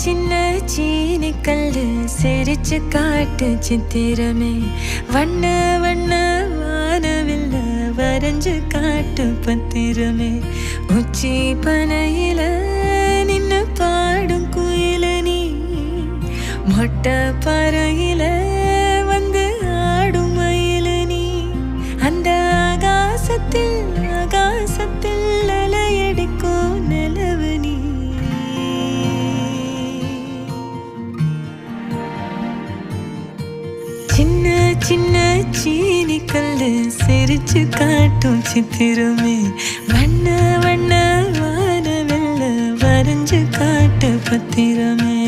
சின்ன சீனி கல்லு சிரிச்சு காட்டு சித்திரமே வண்ண வண்ண வானவில்ல வரைஞ்சு காட்டு பத்திரமே உச்சி பனையில நின்னு பாடும் குயில நீ மொட்டை பறையில வந்து ஆடும் மயில நீ அந்த ஆகாசத்தில் ஆகாசத்தில் அலையடிக்கும் நிலவு நீ சின்ன சின்ன சீனி கல்லு சிரிச்சு காட்டும் சித்திரமே வண்ண வண்ண வானவெல்ல வரைஞ்சு காட்டு பத்திரமே